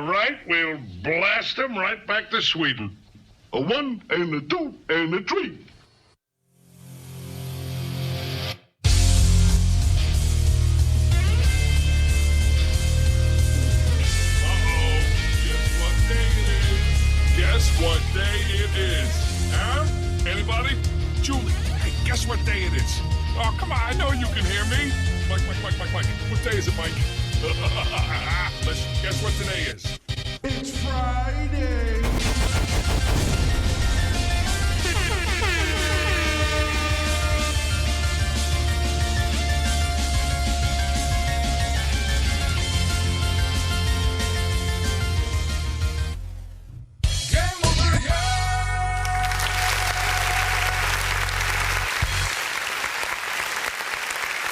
All right, we'll blast them right back to Sweden. A 1 and a 2 and a 3. Guess what day it is? Huh? Anybody? Julie, hey, guess what day it is? Oh, come on, I know you can hear me. Mike. What day is it, Mike? Let's guess what today is. It's Friday.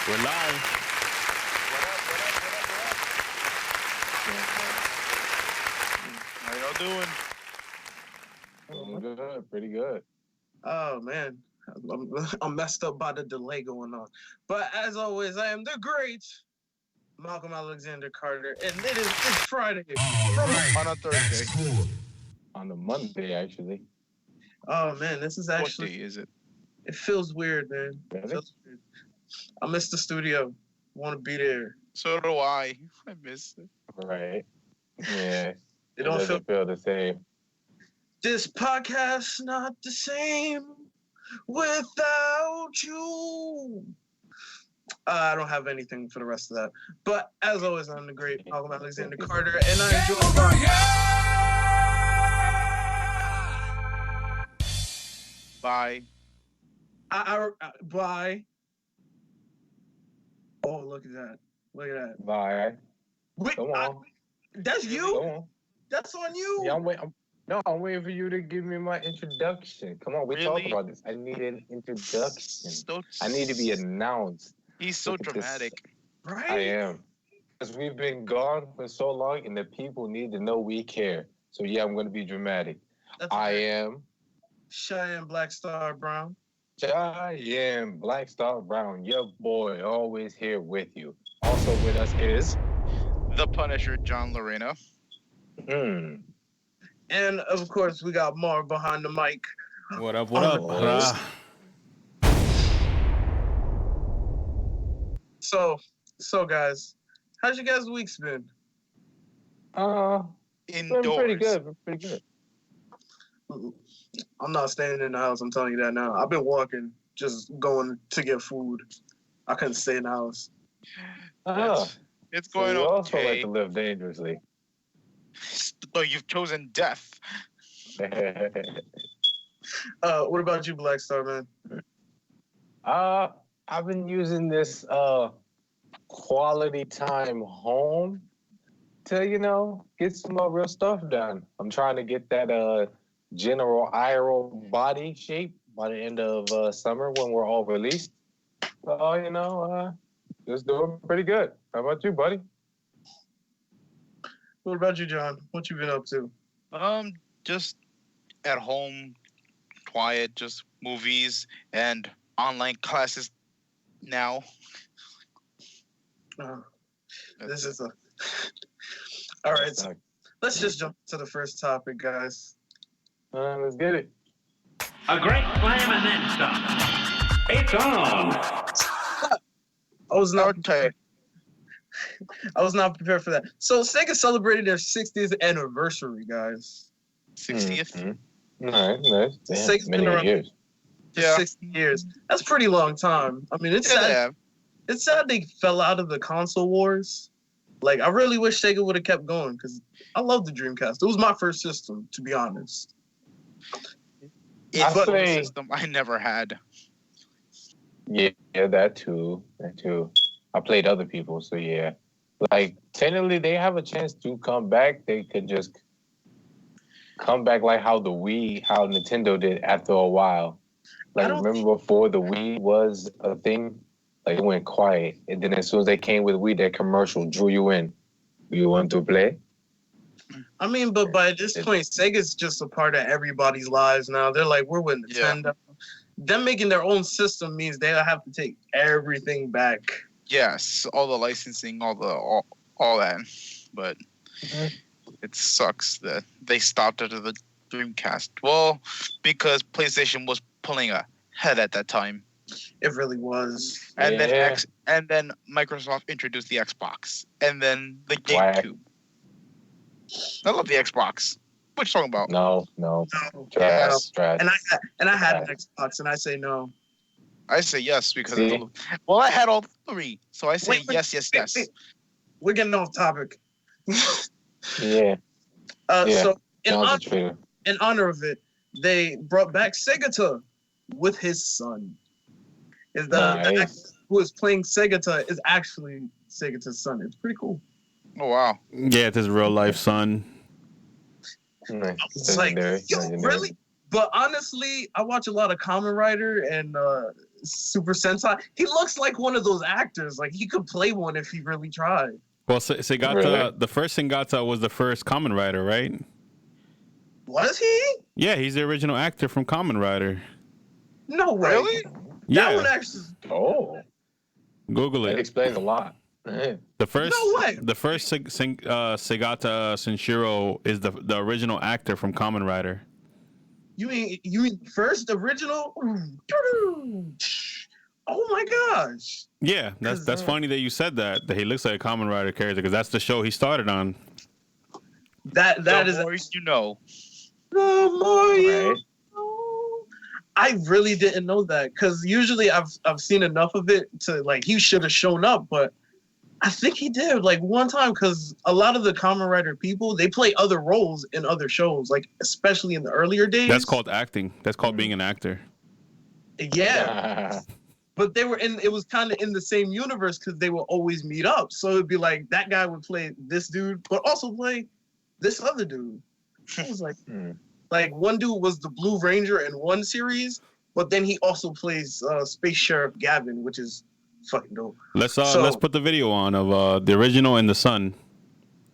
We're live. How y'all doing? Good, pretty good. Oh man, I'm messed up by the delay going on. But as always, I am the great Malcolm Alexander Carter, and it's Friday. On a Thursday. Cool. On the Monday, actually. Oh man, this is actually. What day is it? It feels weird, man. Really? It feels weird. I miss the studio. Want to be there. So do I. I miss it. Right. Yeah. It don't doesn't feel the same. This podcast's not the same without you. I don't have anything for the rest of that. But as always, I'm the great Malcolm Alexander Carter, and I enjoy Bye. Bye. Oh, look at that. Look at that. Bye. Wait, Come on. that's Come you? on. That's on you? Yeah, I'm waiting for you to give me my introduction. Come on, we talked Really? about this. I need an introduction. So, I need to be announced. He's so Look at this. dramatic. Right? I am. Because we've been gone for so long, and the people need to know we care. So yeah, I'm going to be dramatic. That's I okay. am Cheyenne Black Star Brown. Black Star Brown, your boy, always here with you. Also with us is The Punisher, John Lorena. And of course, we got Marv behind the mic. What up, brah? So guys, how's your guys' weeks been? Indoors. pretty good. I'm not staying in the house, I'm telling you that now. I've been walking, just going to get food. I couldn't stay in the house. It's going so you also like okay. to live dangerously. So you've chosen death. What about you, Black Star, man? I've been using this quality time home to, get some real stuff done. I'm trying to get that general Iroh body shape by the end of summer when we're all released. So, just doing pretty good. How about you, buddy? What about you, John? What you been up to? Just at home, quiet, just movies and online classes now. This is a... All right, so let's just jump to the first topic, guys. Let's get it. A great slam and then stop. It's on. I was not prepared for that. So Sega celebrated their 60th anniversary, guys. 60th? Mm-hmm. All right, nice. Damn, Sega's been many around years. for 60 years. That's a pretty long time. I mean, it's sad. It's sad they fell out of the console wars. Like, I really wish Sega would have kept going because I love the Dreamcast. It was my first system, to be honest. It's a system I never had. Yeah, that too. I played other people, so yeah. Like, technically, they have a chance to come back. They could just come back like how Nintendo did after a while. Like, remember before the Wii was a thing? Like, it went quiet. And then as soon as they came with Wii, that commercial drew you in. You want to play? I mean, but by this point, Sega's just a part of everybody's lives now. They're like, we're with Nintendo. Yeah. Them making their own system means they'll have to take everything back. Yes, all the licensing, all that. But It sucks that they stopped after the Dreamcast. Well, because PlayStation was pulling ahead at that time. It really was. And then Microsoft introduced the Xbox. And then the GameCube. I love the Xbox. What you talking about? No. Trash. And I had an Xbox, and I say no. I say yes because I had all three, so I say yes. Wait. We're getting off topic. Yeah. So in honor of it, they brought back Segata with his son. The actor who is playing Segata is actually Segata's son. It's pretty cool. Oh wow! Yeah, it's his real life son. It's like, really? But honestly, I watch a lot of Kamen Rider and Super Sentai. He looks like one of those actors. Like he could play one if he really tried. Well, Segata, the first Segata was the first Kamen Rider, right? Was he? Yeah, he's the original actor from Kamen Rider. No way. Really? Yeah. That one actually. Oh. Google it. That explains a lot. The first, no way. The first Segata Senshiro is the original actor from Kamen Rider. You mean first original? Oh my gosh. Yeah, that's funny that you said that he looks like a Kamen Rider character because that's the show he started on. That is the more you know. The more you know. I really didn't know that because usually I've seen enough of it to like he should have shown up, but I think he did like one time because a lot of the Kamen Rider people they play other roles in other shows, like especially in the earlier days. That's called acting. That's called being an actor. Yeah. But they were it was kind of in the same universe because they would always meet up. So it'd be like that guy would play this dude, but also play this other dude. I was like one dude was the Blue Ranger in one series, but then he also plays Space Sheriff Gavin, which is fucking dope. Let's put the video on of the original and the son.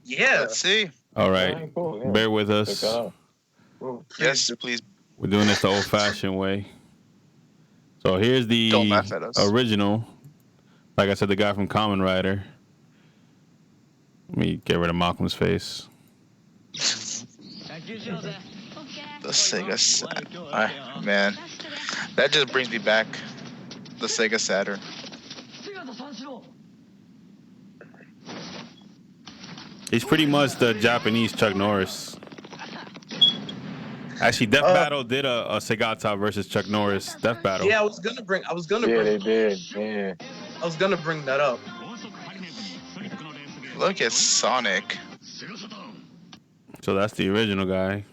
Yeah. Let's see. All right. Cool, yeah. Bear with us. Yes, please. We're doing this the old-fashioned way. So here's the original. Like I said, the guy from Kamen Rider. Let me get rid of Malcolm's face. The Sega Saturn. Man, that just brings me back. The Sega Saturn. He's pretty much the Japanese Chuck Norris. Actually, Death Battle did a Segata versus Chuck Norris Death Battle. Yeah, I was gonna bring. Yeah, they did. Yeah. I was gonna bring that up. Look at Sonic. So that's the original guy,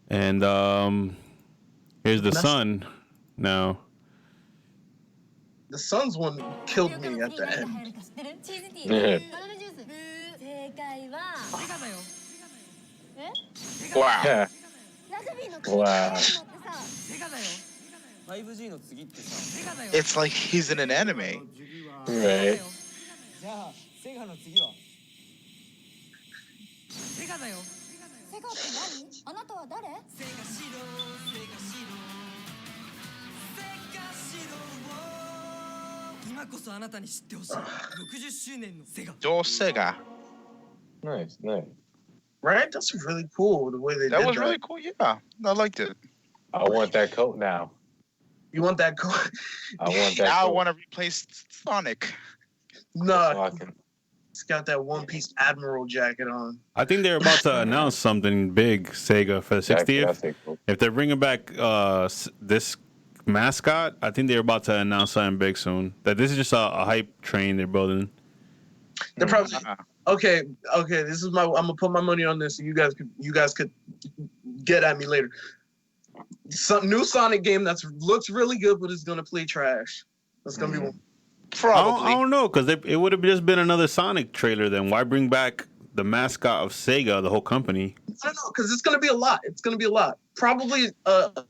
and here's the son. Now, the son's one killed me at the end. Yeah. Wow. Yeah. Wow. It's like he's in an anime. Right. Joe Sega. Nice. Right? That's really cool the way they did that. That was really cool. Yeah, I liked it. I want that coat now. You want that coat? I want that Now coat. I want to replace Sonic. No. It's got that one-piece Admiral jacket on. I think they're about to announce something big, Sega, for the 60th. Cool. If they're bringing back this mascot, I think they're about to announce something big soon. That this is just a hype train they're building. They're probably okay. This is I'm gonna put my money on this, so you guys could get at me later. Some new Sonic game looks really good, but it's gonna play trash. That's gonna be one. Probably. I don't know, because it would have just been another Sonic trailer then. Why bring back the mascot of Sega, the whole company? I don't know, because it's going to be a lot. It's going to be a lot. Probably a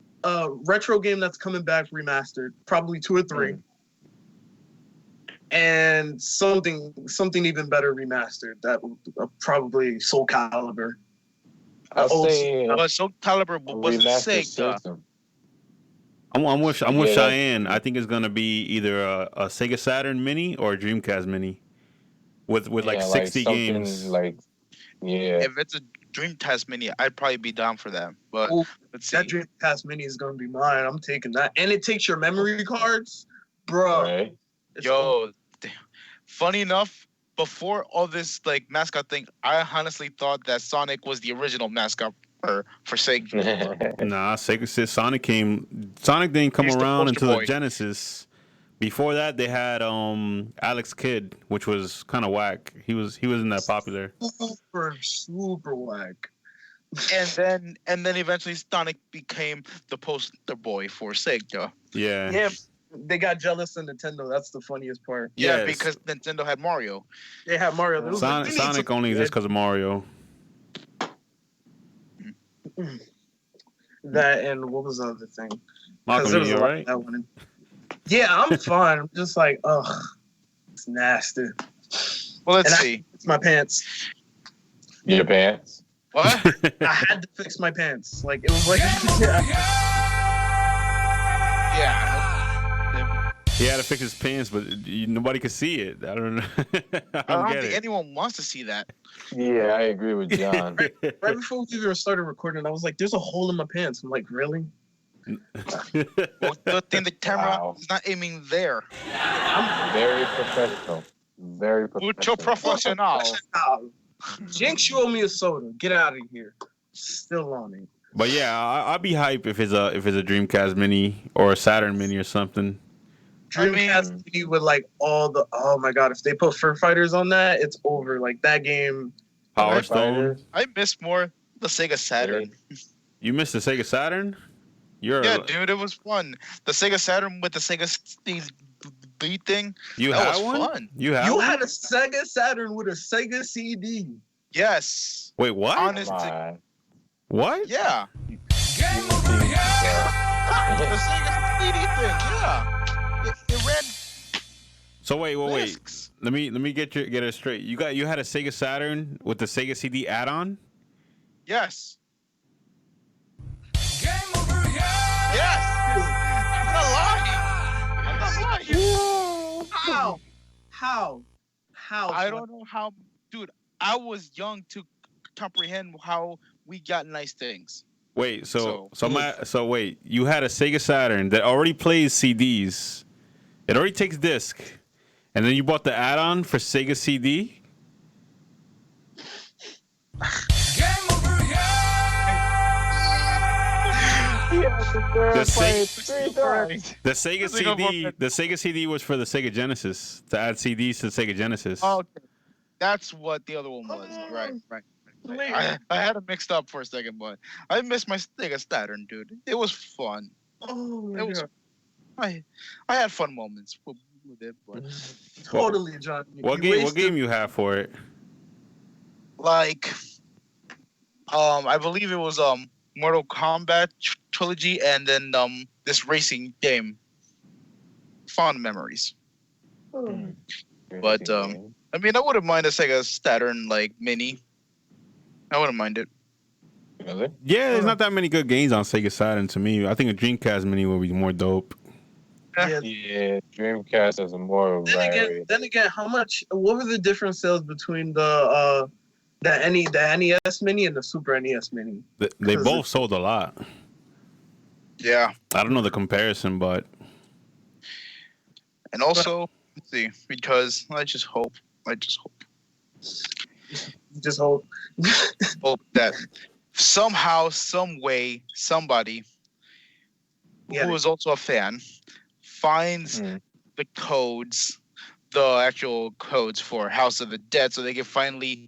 retro game that's coming back remastered. Probably 2 or 3. And something even better remastered. That probably Soul Calibur. I'll say Soul Calibur was Sega. I'm with Cheyenne. I think it's gonna be either a Sega Saturn Mini or a Dreamcast Mini, with like 60 games. Like Yeah. If it's a Dreamcast Mini, I'd probably be down for that. But let's see. That Dreamcast Mini is gonna be mine. I'm taking that, and it takes your memory cards, bro. Right. Yo, funny enough, before all this like mascot thing, I honestly thought that Sonic was the original mascot for Sega. Nah, Sega said Sonic didn't come He's the around poster until the boy. Genesis. Before that, they had Alex Kidd, which was kind of whack. He wasn't that popular. Super whack. and then eventually Sonic became the poster boy for Sega. Yeah. Yeah, they got jealous of Nintendo. That's the funniest part. Yeah, Yes. because Nintendo had Mario. They had Mario. They was like, we need Sonic something only good. exists because of Mario. That and what was the other thing? 'Cause Malcolm, there was you a lot alright? of that one. Yeah, I'm fine. I'm just like, ugh, it's nasty. Well, let's And see. It's my pants. Your pants. What? I had to fix my pants. Like it was like, Yeah. He had to fix his pants, but nobody could see it. I don't know. I I don't get think it. anyone wants to see that. Yeah, I agree with John. right before we even started recording, I was like, "There's a hole in my pants." I'm like, "Really?" Well, good thing the camera Wow. is not aiming there. Very professional. Very Mucho professional. professional. Oh, Jinx, you owe me a soda. Get out of here. Still on it. But yeah, I'd be hype if it's a Dreamcast Mini or a Saturn Mini or something. Dreamcast Mini with like all the oh my god, if they put Fur Fighters on that, it's over. Like that game. Power Stone. I miss more the Sega Saturn. You missed the Sega Saturn? Yeah, dude, it was fun. The Sega Saturn with the Sega CD thing. You that had was one? fun. You had You one? had a Sega Saturn with a Sega CD. Yes. Wait, what? Honest. My. What? Yeah. Yeah. The Sega CD thing. Yeah. It ran. So wait. Discs. Let me get it straight. You had a Sega Saturn with the Sega CD add-on? Yes. Yes. I'm not lying. How? I don't know how, dude. I was young to comprehend how we got nice things. Wait, so wait, you had a Sega Saturn that already plays CDs. It already takes disc. And then you bought the add-on for Sega CD? The Sega CD was for the Sega Genesis to add CDs to the Sega Genesis. Oh, okay. That's what the other one was. Right. I had it mixed up for a second, but I missed my Sega Saturn, dude. It was fun. Oh, It was. I had fun moments with it, but totally, John. What game you have for it? like, I believe it was Mortal Kombat trilogy, and then this racing game. Fond memories. But I mean, I wouldn't mind a Sega Saturn like mini. I wouldn't mind it. Really? Yeah, there's not that many good games on Sega Saturn to me. I think a Dreamcast Mini would be more dope. Yeah, Dreamcast is a more varied. Then again, what were the different sales between the NES Mini and the Super NES Mini? They both sold a lot. Yeah. I don't know the comparison, but And also, let's see, because I just hope that somehow, some way, somebody who is also a fan finds the codes, the actual codes for House of the Dead, so they can finally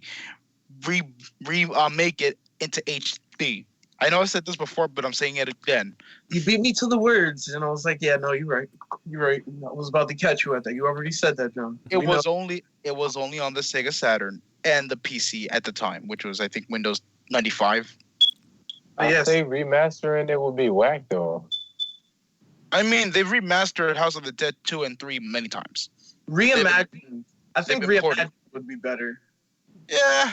make it into HD. I know I said this before, but I'm saying it again. You beat me to the words, and I was like, "Yeah, no, you're right. You're right." I was about to catch you at that. You already said that, John. It was only on the Sega Saturn and the PC at the time, which was I think Windows 95. I think remastering it would be whack though. I mean, they've remastered House of the Dead 2 and 3 many times. Reimagined. I think reimagined would be better. Yeah,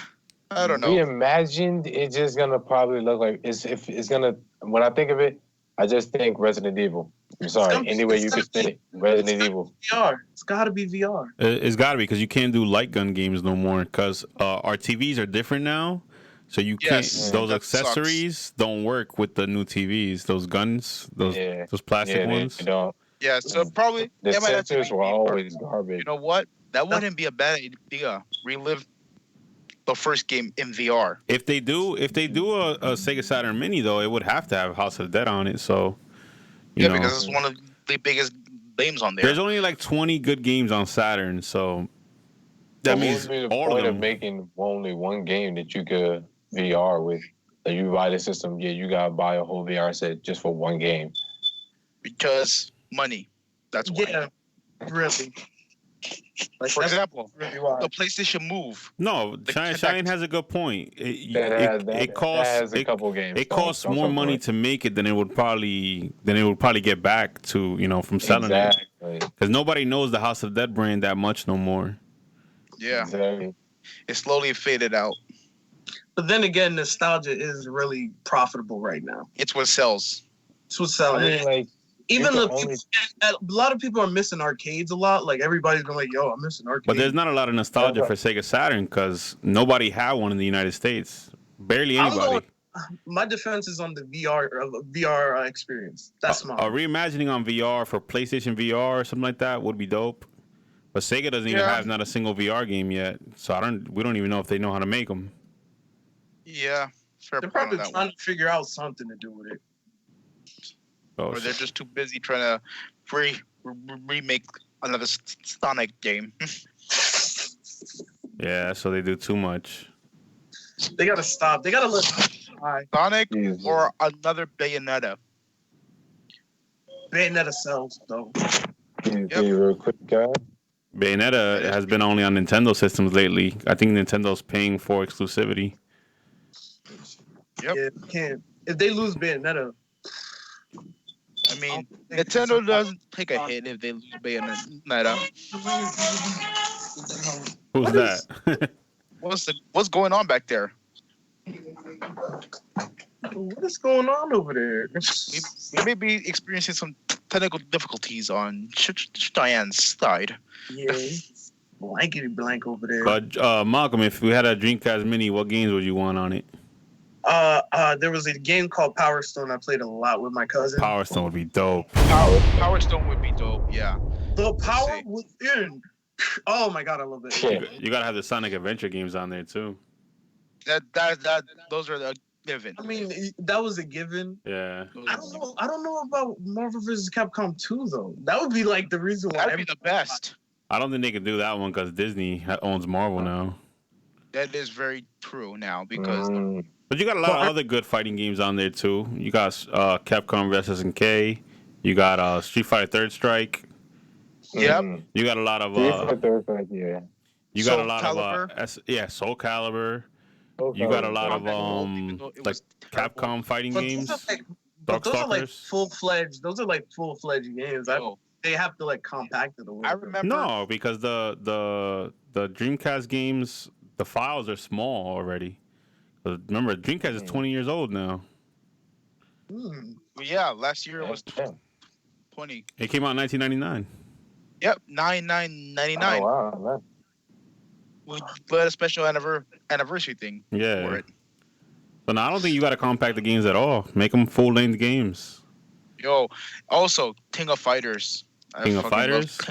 I don't know. Reimagined, it's just gonna probably look like it's gonna. When I think of it, I just think Resident Evil. I'm sorry. Anyway, you can spin it. Resident Evil. VR. It's got to be VR. It's got to be because you can't do light gun games no more because our TVs are different now. So you can't. Those accessories don't work with the new TVs. Those guns, those plastic ones. They don't. Yeah, so probably the sensors were always garbage. You know what? That wouldn't be a bad idea. Relive the first game in VR. If they do a Sega Saturn Mini though, it would have to have House of the Dead on it. So you know, because it's one of the biggest games on there. There's only like 20 good games on Saturn, so that means the all point of them. Of making only one game that you could VR with. Like you buy the system, you gotta buy a whole VR set just for one game. Because money. That's why. Yeah, really. Like for example, the PlayStation Move. No, Shine has a good point. It costs a couple games. It costs more money to make it than it would probably get back to from selling it. Because nobody knows the House of Dead brand that much no more. Yeah, exactly. It slowly faded out. But then again, nostalgia is really profitable right now. It's what sells. It's what's selling. I mean, even a lot of people are missing arcades a lot. Like everybody's been like, "Yo, I'm missing arcades." But there's not a lot of nostalgia for Sega Saturn because nobody had one in the United States. Barely anybody. My defense is on the VR experience. That's my. A reimagining on VR for PlayStation VR or something like that would be dope. But Sega doesn't even have not a single VR game yet, so we don't even know if they know how to make them. Yeah, fair. They're probably trying to figure out something to do with it. Or they're just too busy trying to remake another Sonic game. Yeah, so they do too much. They gotta stop. They gotta let Sonic or another Bayonetta. Bayonetta sells though. Real quick, guys. Bayonetta has been only on Nintendo systems lately. I think Nintendo's paying for exclusivity. Yep. Yeah, can't. If they lose Bayonetta. I mean, Nintendo doesn't take a hit if they lose Bayonetta. Who's that? What's going on back there? What is going on over there? We may be experiencing some technical difficulties on Cheyenne's side. Yeah, blankety blank over there. But Malcolm, if we had a Dreamcast Mini, what games would you want on it? There was a game called Power Stone I played a lot with my cousin. Power Stone would be dope. Power Stone would be dope, yeah. The power within. Oh my god, I love it. You gotta have the Sonic Adventure games on there too. Those are the given. I mean, that was a given. Yeah. I don't know about Marvel vs. Capcom 2 though. That would be like the reason why. That'd be the best. I don't think they can do that one because Disney owns Marvel now. That is very true now because. But you got a lot of other good fighting games on there too. You got Capcom vs. SNK. You got Street Fighter Third Strike. Yep. You got a lot of. Third Strike, yeah. You got a lot of Soul Calibur. You got a lot of like Capcom fighting games. Those are like full-fledged. Those are like full-fledged games. They have to like compact it a little. I remember. No, because the Dreamcast games, the files are small already. Remember, Dreamcast is 20 years old now. Yeah, last year it was 20. It came out in 1999. Yep, 9/9/99. Oh, wow. We did a special anniversary thing for it. But no, I don't think you got to compact the games at all. Make them full-length games. Yo, also King of Fighters. King of Fighters.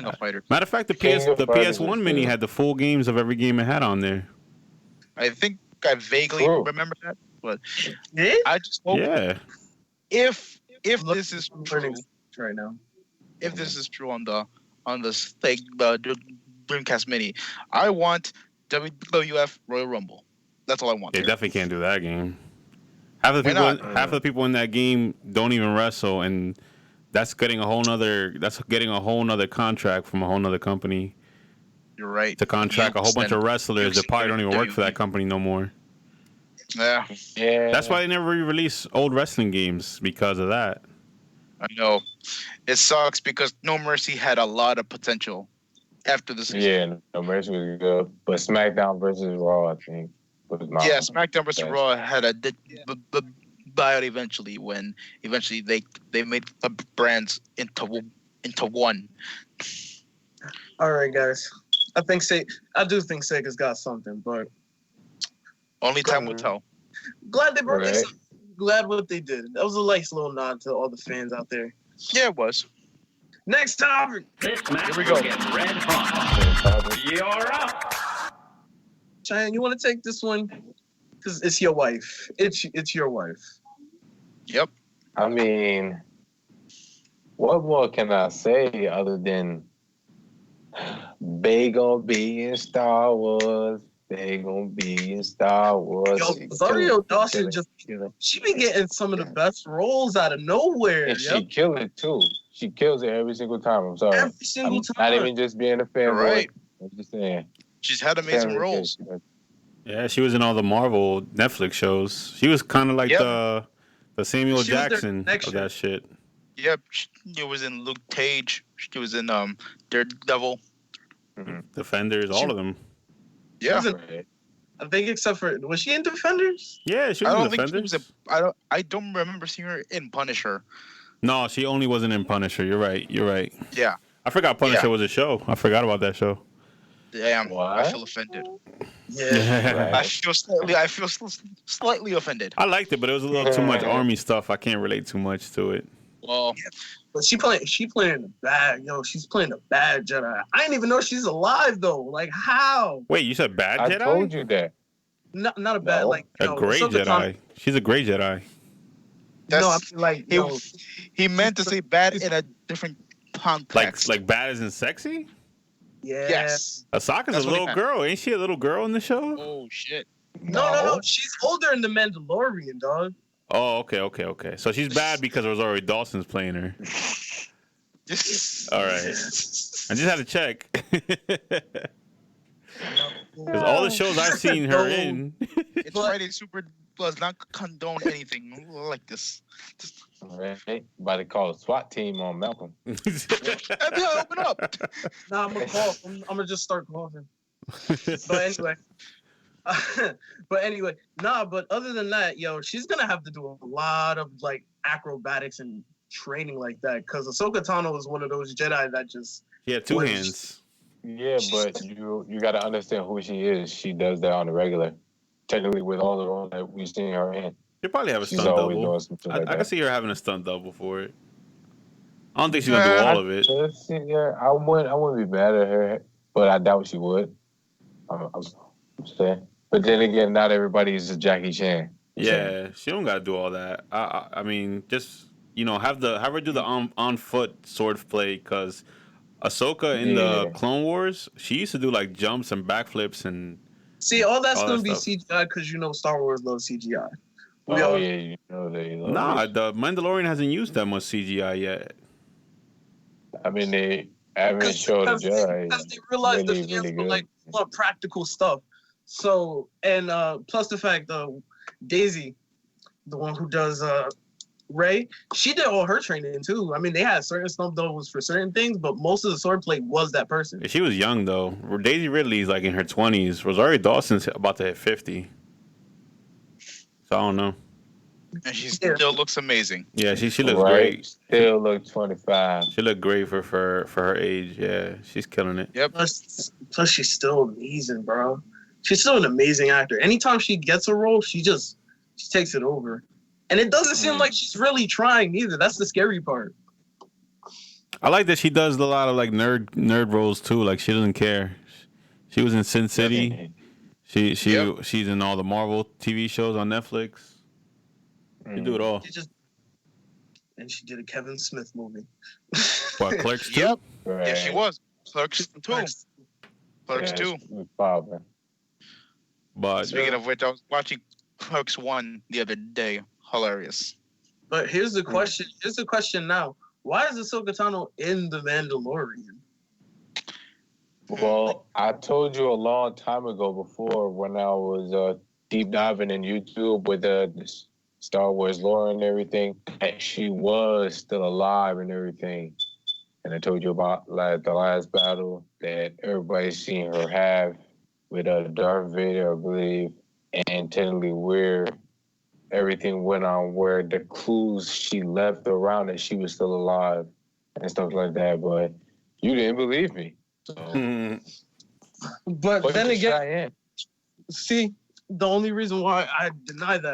Matter of fact, the PS1 Mini had the full games of every game it had on there. I think I vaguely remember that, but I just hope if this is true right now, if this is true on the Dreamcast Mini, I want WWF Royal Rumble. That's all I want. They definitely can't do that game. Half the people in that game don't even wrestle, and that's getting a whole nother contract from a whole nother company. You're right. To contract a whole bunch of wrestlers that probably don't even work for that company no more. Yeah. That's why they never re-release old wrestling games because of that. I know. It sucks because No Mercy had a lot of potential after the season. Yeah, No Mercy was good, but SmackDown versus Raw, I think, was not. Yeah, SmackDown versus Raw had a died eventually when they made the brands into one. All right, guys. I do think Sega's got something, but Only time will tell. glad they brought this Right. up. Glad what they did. That was a nice little nod to all the fans out there. Yeah, it was. Next topic. This match Here we go. will get red hot. You're up. Cheyenne, you want to take this one? Because it's your wife. It's your wife. Yep. I mean, what more can I say other than they gonna be in Star Wars? They gonna be in Star Wars. Yo, Rosario Dawson she be getting some of the best roles out of nowhere. And she kill it too. She kills it every single time. I'm sorry. Every single I'm time. not even just being a fan. Right. I'm just saying. She's had amazing roles. Yeah, she was in all the Marvel Netflix shows. She was kind of like the Samuel She was their Jackson connection. of that shit. Yep. She was in Luke Cage. She was in Daredevil. Defenders, all of them. Yeah. I think except for was she in Defenders? Yeah, she I was don't in think she Defenders. was I don't remember seeing her in Punisher. No, she only wasn't in Punisher. You're right. Yeah. I forgot Punisher Yeah. was a show. I forgot about that show. Damn. What? I feel offended. Yeah. I feel slightly offended. I liked it, but it was a little too much army stuff. I can't relate too much to it. Well, But she playing the bad, she's playing the bad Jedi. I didn't even know she's alive though. Like how? Wait, you said bad I Jedi? told you that. Not a bad No. like A great Ahsoka Jedi. Tano- She's a great Jedi. No, I that's mean like he meant to say bad in a different context. Like bad as in sexy? yeah. Yes. Asaka's That's a what he little meant. girl. Ain't she a little girl in the show? Oh shit. No. She's older in the Mandalorian, dog. Oh, okay. So she's bad because Rosario Dawson's playing her. All right. I just had to check. Because all the shows I've seen her in. It's Friday Super does not condone anything like this. Right? About to call a SWAT team on Malcolm. Open up. Nah, I'm gonna call. I'm gonna just start coughing. But anyway, but other than that, she's gonna have to do a lot of like acrobatics and training like that because Asoka Tano is one of those Jedi that just She had two hands. Yeah, but you got to understand who she is. She does that on the regular. Technically, with all the roles that we've seen her in, She'll probably have a she's stunt always double. doing something I like can that. see her having a stunt double for it. I don't think she's gonna do all of it. Yeah, I wouldn't be mad at her, but I doubt she would. I'm saying. But then again, not everybody is a Jackie Chan. Yeah, she don't gotta do all that. I mean, just have her do the on foot sword play because Ahsoka in the Clone Wars, she used to do like jumps and backflips and. see all that's all gonna that be stuff. CGI because Star Wars loves CGI. Yeah, you know they love Nah, it. the Mandalorian hasn't used that much CGI yet. I mean, they haven't showed a Jedi. Because they realized the really, fans really were good. like want practical stuff. So and plus the fact Daisy, the one who does Rey, she did all her training too. I mean, they had certain stuff that was for certain things, but most of the swordplay was that person. She was young though. Daisy Ridley's like in her 20s. Rosario Dawson's about to hit 50. So I don't know. And she still looks amazing. Yeah, she looks Right? great. Still look 25. She looked great for her age. Yeah, she's killing it. Yep. Plus, she's still amazing, bro. She's still an amazing actor. Anytime she gets a role, she takes it over. And it doesn't seem like she's really trying either. That's the scary part. I like that she does a lot of like nerd roles too. Like she doesn't care. She was in Sin City. She's in all the Marvel TV shows on Netflix. She do it all. And she did a Kevin Smith movie. What, Clerks 2? Yep. Right. Yeah, she was. Clerks 2. Clerks 2. But Speaking of which, I was watching Clerks 1 the other day. Hilarious. But here's the question. Here's the question now. Why is Asoka Tano in The Mandalorian? Well, I told you a long time ago before when I was deep diving in YouTube with this Star Wars lore and everything, and she was still alive and everything. And I told you about like the last battle that everybody's seen her have with Darth Vader, I believe, and technically where everything went on, where the clues she left around that she was still alive and stuff like that. But you didn't believe me. So, but then again, see, the only reason why I denied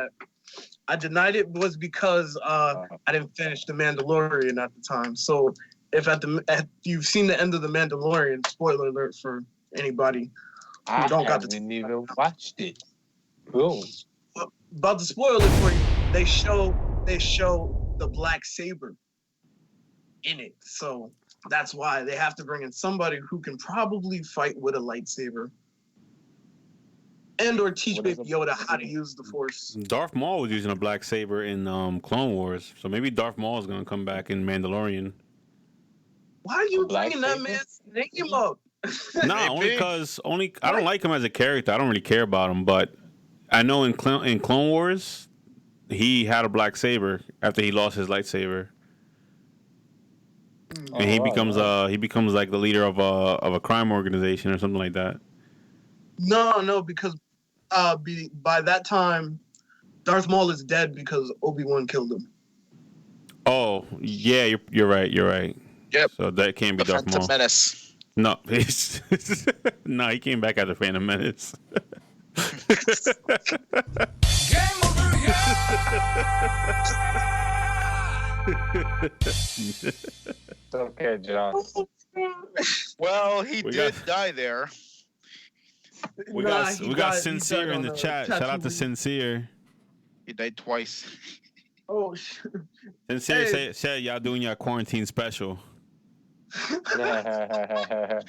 it was because I didn't finish The Mandalorian at the time. So if you've seen the end of The Mandalorian, spoiler alert for anybody who don't got haven't even watched it. Boom. About to spoil it for you, they show the black saber in it. So that's why they have to bring in somebody who can probably fight with a lightsaber. And or teach Baby Yoda how to use the Force. Darth Maul was using a black saber in Clone Wars, so maybe Darth Maul is gonna come back in Mandalorian. Why are you bringing that man's name up? Nah, only because I don't like him as a character. I don't really care about him, but I know in Clone Wars he had a black saber after he lost his lightsaber, and he becomes like the leader of a crime organization or something like that. No, because by that time, Darth Maul is dead because Obi-Wan killed him. Oh, yeah, you're right. Yep. So that can't be Darth Maul. Phantom Menace. No, no, he came back as a Phantom Menace. Game over, It's okay, John. Well, he did die there. We got Sincere in the chat. Shout out to Sincere. He died twice. Oh shit. Sincere said y'all doing your quarantine special. Yeah,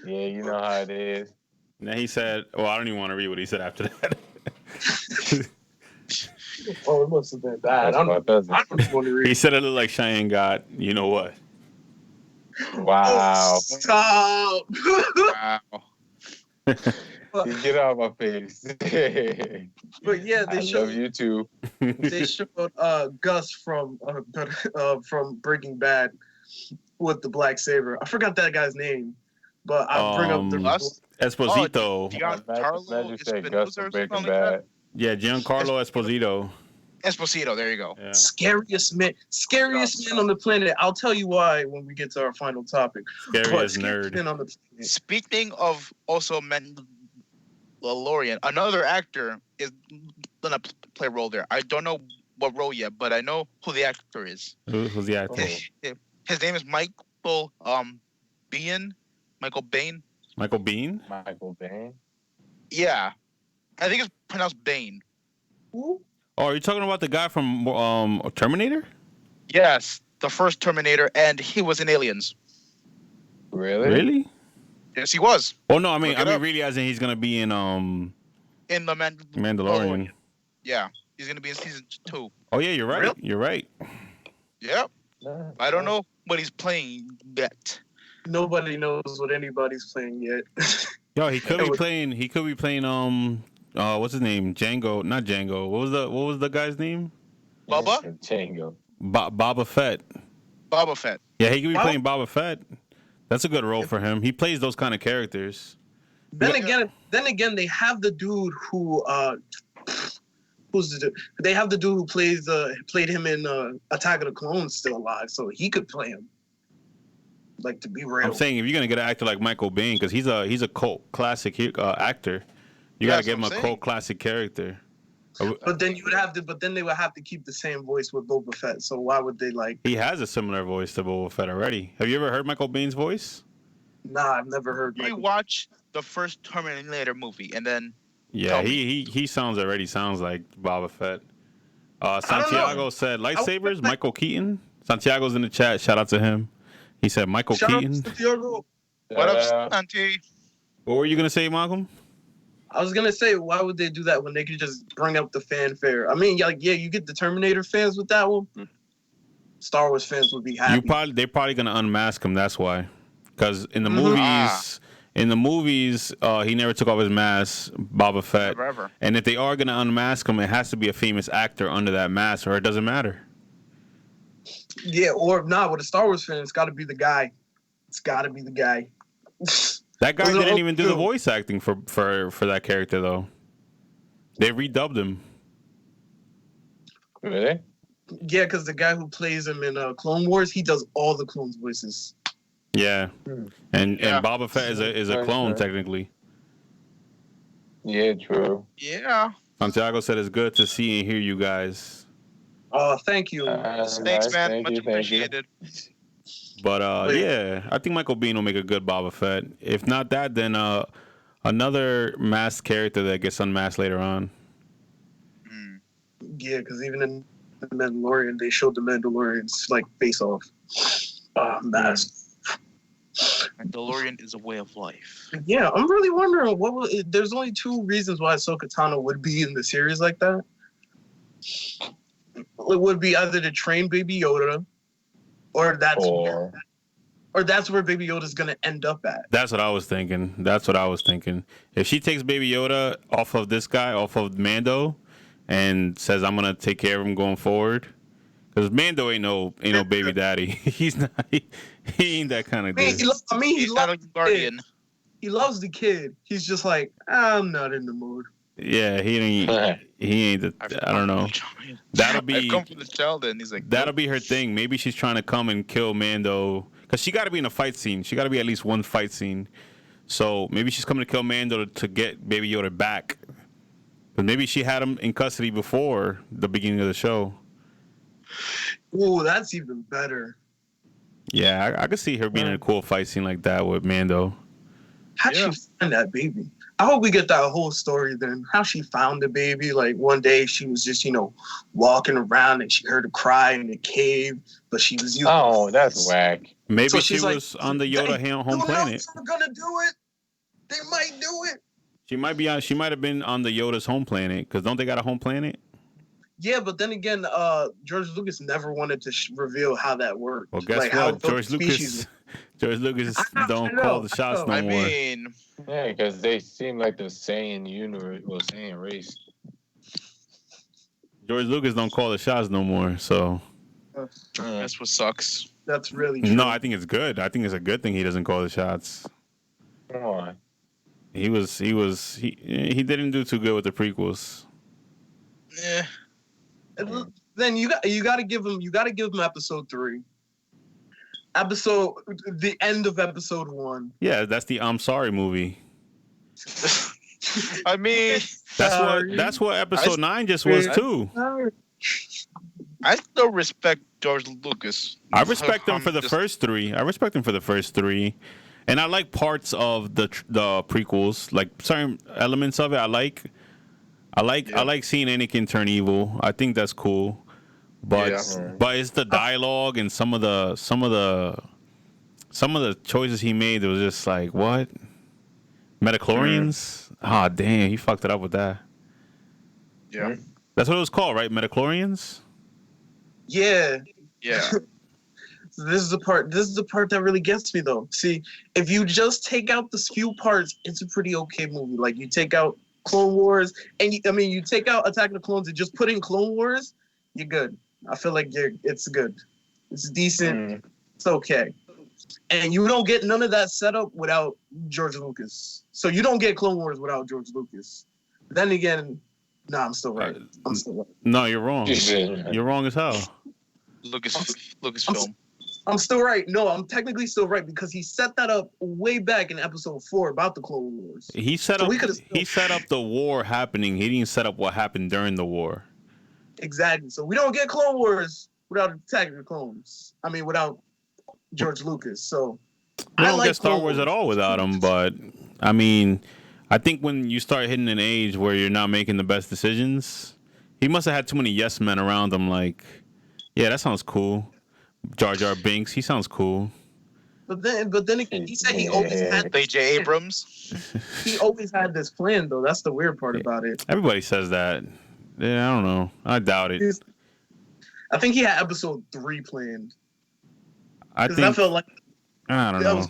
you know how it is. And then he said, well, I don't even want to read what he said after that. Oh, it must have been bad. I don't want to read. He said it looked like Cheyenne got, you know what? Wow. Stop. Wow. Get out of my face. But yeah, I love you too. They showed Gus from Breaking Bad with the black saber. I forgot that guy's name, but I'll bring up the Gus? Esposito. Giancarlo Gus from Breaking Bad. Yeah, Giancarlo Esposito. Esposito, there you go. Yeah. Scariest man on the planet. I'll tell you why when we get to our final topic. Scariest nerd. Man on the planet. Speaking of also Mandalorian, another actor is gonna play a role there. I don't know what role yet, but I know who the actor is. Who's the actor? His name is Michael Biehn. Michael Biehn. Michael Biehn? Michael Biehn. Yeah, I think it's pronounced Bane. Who? Oh, are you talking about the guy from Terminator? Yes, the first Terminator, and he was in Aliens. Really? Yes, he was. Oh no, I mean really, as in he's gonna be in the Mandalorian. Yeah, he's gonna be in season 2. Oh yeah, you're right. Really? You're right. Yep. I don't know what he's playing yet. Nobody knows what anybody's playing yet. Yo, he could be playing. He could be playing. What's his name? Django. Not Django. What was the guy's name? Bubba? Django. Boba Fett. Boba Fett. Yeah, he could be playing Boba Fett. That's a good role for him. He plays those kind of characters. Then again, they have the dude who who's the dude? They have the dude who played him in Attack of the Clones still alive, so he could play him. Like, to be real. I'm saying if you're gonna get an actor like Michael Biehn, because he's a cult classic actor, you gotta give him a cult classic character. But then they would have to keep the same voice with Boba Fett. So why would they like? He has a similar voice to Boba Fett already. Have you ever heard Michael Biehn's voice? Nah, I've never heard. You watch the first Terminator movie, and then yeah, he sounds like Boba Fett. Santiago said lightsabers. Michael Keaton. Santiago's in the chat. Shout out to him. He said Michael Keaton. Santiago. What up, Santi? What were you gonna say, Malcolm? I was gonna say, why would they do that when they could just bring up the fanfare? I mean, you get the Terminator fans with that one. Star Wars fans would be happy. They're probably gonna unmask him. That's why, because in the movies, he never took off his mask, Boba Fett. Forever. And if they are gonna unmask him, it has to be a famous actor under that mask, or it doesn't matter. Yeah, or if not, with a Star Wars fan, it's got to be the guy. It's got to be the guy. That guy didn't even do the voice acting for that character though. They redubbed him. Really? Yeah, because the guy who plays him in Clone Wars, he does all the clones' voices. Yeah, and Yeah. Boba Fett is a clone technically. Yeah, true. Yeah. Santiago said it's good to see and hear you guys. Oh, thank you. Thanks, Nice, man. thank Much you, thank you. appreciated. But Wait. yeah, I think Michael Biehn will make a good Boba Fett. If not that, then another masked character that gets unmasked later on. Mm. Yeah, because even in the Mandalorian, they showed the Mandalorians like face off. Mask. Mandalorian is a way of life. Yeah, I'm really wondering there's only two reasons why Asoka Tano would be in the series like that. It would be either to train Baby Yoda, or that's where Baby Yoda's gonna end up at. That's what I was thinking. If she takes Baby Yoda off of this guy, off of Mando, and says I'm gonna take care of him going forward, because Mando ain't no baby daddy. He's not. He ain't that kind of dude. He's not a guardian. He loves the kid. He's just like, I'm not in the mood. Yeah, he ain't. I don't know. That'll be. I've come from the child, and he's like, that'll be her thing. Maybe she's trying to come and kill Mando, because she got to be in a fight scene. She got to be at least one fight scene. So maybe she's coming to kill Mando to get Baby Yoda back. But maybe she had him in custody before the beginning of the show. Ooh, that's even better. Yeah, I could see her being in a cool fight scene like that with Mando. How'd she find that baby? I hope we get that whole story then. How she found the baby. Like one day she was just, walking around and she heard a cry in the cave, but she was using. Oh, that's whack. Maybe So she she's was like, on the Yoda home planet. They're gonna do it. They might do it. She might be on. She might have been on the Yoda's home planet, because don't they got a home planet? Yeah, but then again, George Lucas never wanted to reveal how that worked. Well, guess like what? George Lucas don't call the shots no more. I mean, Yeah, because they seem like the Saiyan universe or Saiyan race. George Lucas don't call the shots no more. So that's what sucks. That's really true. no, I think it's good. I think it's a good thing he doesn't call the shots. Come on. He didn't do too good with the prequels. Yeah. Then you got to give him episode 3. The end of episode 1. Yeah, that's the I'm Sorry movie. I mean, that's what episode 9 just was too. I still respect George Lucas. I respect him for the first 3. And I like parts of the prequels, like certain elements of it. I like seeing Anakin turn evil. I think that's cool. But it's the dialogue and some of the choices he made that was just like, what? Metachlorians? Ah, damn, he fucked it up with that. Yeah. That's what it was called, right? Metachlorians? Yeah. Yeah. This is the part that really gets me though. See, if you just take out the few parts, it's a pretty okay movie. Like you take out Clone Wars, and you take out Attack of the Clones and just put in Clone Wars, you're good. I feel like it's good. It's decent. It's okay. And you don't get none of that setup without George Lucas. So you don't get Clone Wars without George Lucas. Then again, I'm still right. No, you're wrong. You're wrong as hell. Lucasfilm. I'm still right. No, I'm technically still right because he set that up way back in episode 4 about the Clone Wars. He set up the war happening. He didn't set up what happened during the war. Exactly. So we don't get Clone Wars without Attack of the Clones. I mean, without George Lucas. So we don't get Star Wars at all without him. But I mean, I think when you start hitting an age where you're not making the best decisions, he must have had too many yes men around him. Like, yeah, that sounds cool. Jar Jar Binks, he sounds cool. But then he said he always had J.J. Abrams. He always had this plan though. That's the weird part about it. Everybody says that. Yeah, I don't know. I doubt it. I think he had episode 3 planned. I felt like I don't know.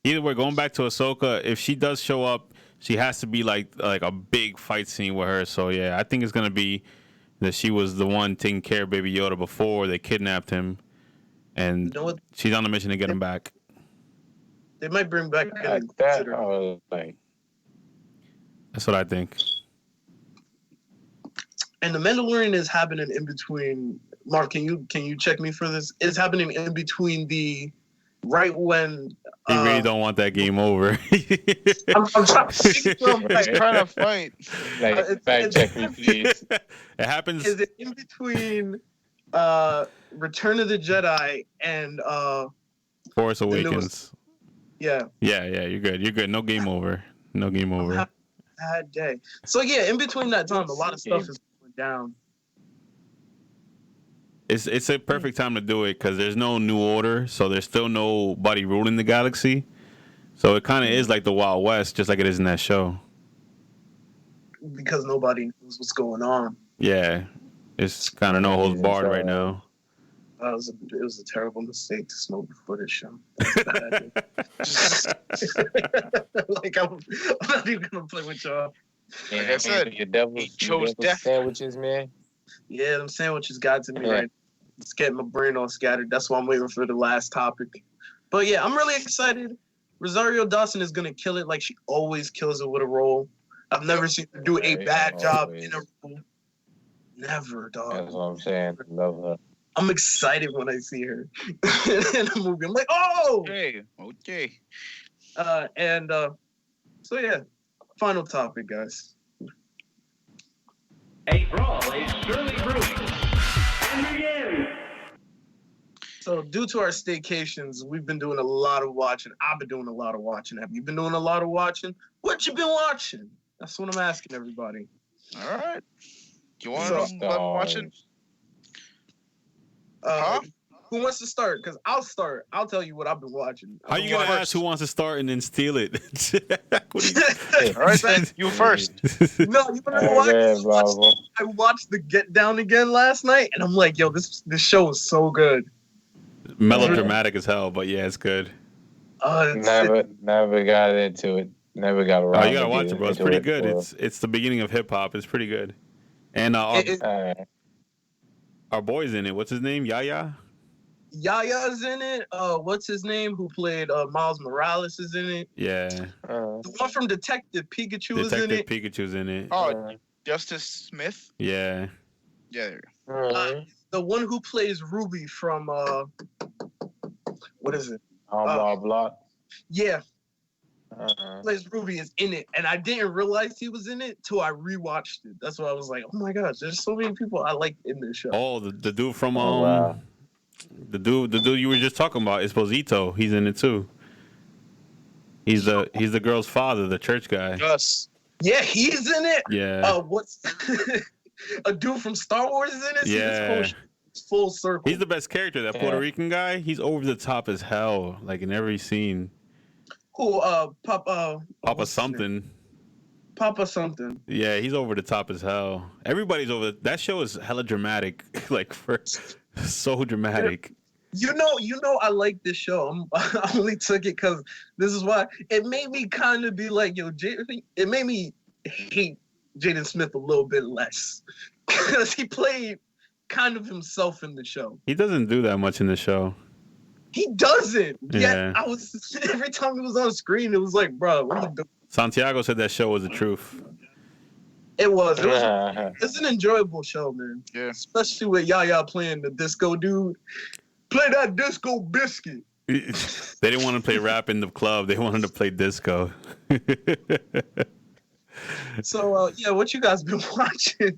Either way, going back to Ahsoka, if she does show up, she has to be like a big fight scene with her. So yeah, I think it's gonna be that she was the one taking care of Baby Yoda before they kidnapped him, and she's on a mission to get him back. They might bring back that. That's what I think. And the Mandalorian is happening in between. Mark, can you check me for this? It's happening in between the right when. He really don't want that game over. I'm trying to think from, He's trying to fight. Like, fact check me, please. It happens. Is it in between Return of the Jedi and Force Awakens? Yeah. Yeah, you're good. You're good. No game over. No game over. Bad day. So yeah, in between that time, a lot of stuff is going down. It's a perfect time to do it because there's no new order, so there's still nobody ruling the galaxy. So it kind of is like the Wild West, just like it is in that show. Because nobody knows what's going on. Yeah, it's kind of no holds barred right now. It was a terrible mistake to smoke before this show. Like I'm not even gonna play with y'all. Like I said, he chose death. Sandwiches, man. Yeah, them sandwiches got to me right. It's getting my brain all scattered. That's why I'm waiting for the last topic. But yeah, I'm really excited. Rosario Dawson is gonna kill it like she always kills it with a role. I've never seen her do a bad job in a role. Never, dog. That's what I'm saying. Love her. I'm excited when I see her in a movie. I'm like, oh! Okay. So yeah, final topic, guys. A brawl is surely brewing. And begin. So due to our staycations, we've been doing a lot of watching. I've been doing a lot of watching. Have you been doing a lot of watching? What you been watching? That's what I'm asking everybody. All right. You want to know what I'm watching? Who wants to start? Because I'll start. I'll tell you what I've been watching. How you gonna ask who wants to start and then steal it? All right, then you first. No, you know what? I watched the Get Down again last night, and I'm like, yo, this show is so good. Melodramatic as hell, but yeah, it's good. Never got into it. Never got around. Oh, you gotta watch it, bro. It's pretty good. It's the beginning of hip hop. It's pretty good. And our boy's in it. What's his name? Yaya. Yaya's in it. What's his name? Who played Miles Morales is in it. Yeah. The one from Detective Pikachu is in it. Detective Pikachu's in it. Oh, Justice Smith. Yeah. Yeah. The one who plays Ruby from what is it? Block. Yeah. Plays Ruby is in it, and I didn't realize he was in it till I rewatched it. That's why I was like, oh my gosh, there's so many people I like in this show. Oh, the dude from the dude you were just talking about, Esposito. He's in it too. He's the girl's father, the church guy. Yes. Yeah, he's in it. Yeah. What's a dude from Star Wars is in it? Yeah. It's full circle. He's the best character. That Puerto Rican guy. He's over the top as hell. Like in every scene. Who? Papa something. Papa something. Yeah, he's over the top as hell. Everybody's over. That show is hella dramatic. Like so dramatic. You know, I like this show. I only took it because this is why it made me kind of be like, yo, it made me hate Jaden Smith a little bit less because he played kind of himself in the show. He doesn't do that much in the show. He doesn't. Yeah. I was every time he was on screen, it was like, bro, what are you doing? Santiago said that show was the truth. It was. It's an enjoyable show, man. Yeah. Especially with Yaya playing the disco dude. Play that disco biscuit. They didn't want to play rap in the club. They wanted to play disco. So, yeah, what you guys been watching?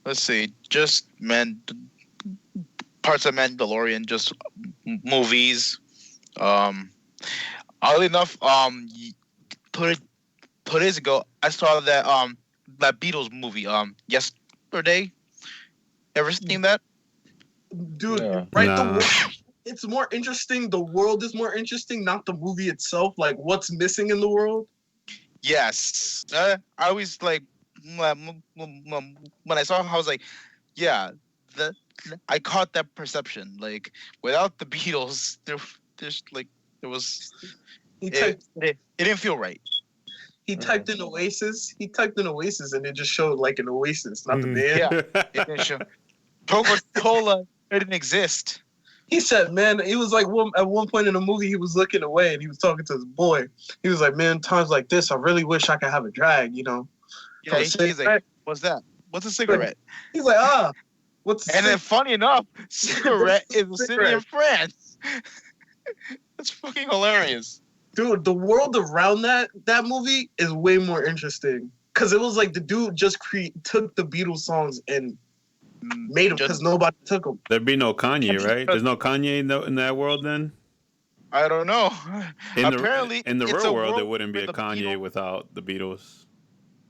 Let's see. Just parts of Mandalorian, just movies. Oddly enough, 2 days ago, I saw that Beatles movie yesterday. Ever seen that? Dude, Yeah. right? Nah. It's more interesting. The world is more interesting, not the movie itself. Like, what's missing in the world? Yes. I always like when I saw him, I was like, yeah, I caught that perception. Like, without the Beatles, it didn't feel right. He typed in Oasis. And it just showed like an oasis, not the band. Yeah, it didn't show. Coca-Cola didn't exist. He said, man, he was like, at one point in the movie, he was looking away and he was talking to his boy. He was like, man, times like this, I really wish I could have a drag, you know? Yeah, he's like, what's that? What's a cigarette? He's like, what's a And then, funny enough, cigarette is a city in France. That's fucking hilarious. Dude, the world around that movie is way more interesting. Because it was like the dude just took the Beatles songs and made them because nobody took them. There'd be no Kanye, right? There's no Kanye in that world then? I don't know. Apparently, in the real world, there wouldn't be a Kanye without the Beatles.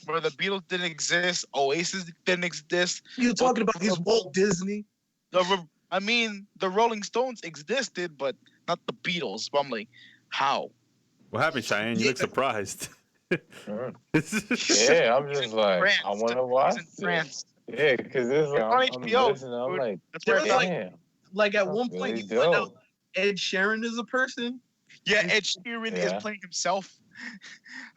Where the Beatles didn't exist, Oasis didn't exist. You're talking about these Walt Disney? I mean, the Rolling Stones existed, but not the Beatles. But I'm like, how? What happened, Cheyenne? You look surprised. Yeah, I'm just like, France. I want to watch France. Yeah, because it's like, I'm listening, I'm like, damn. Like at one point, you find out Ed Sheeran is a person. Yeah, Ed Sheeran is playing himself.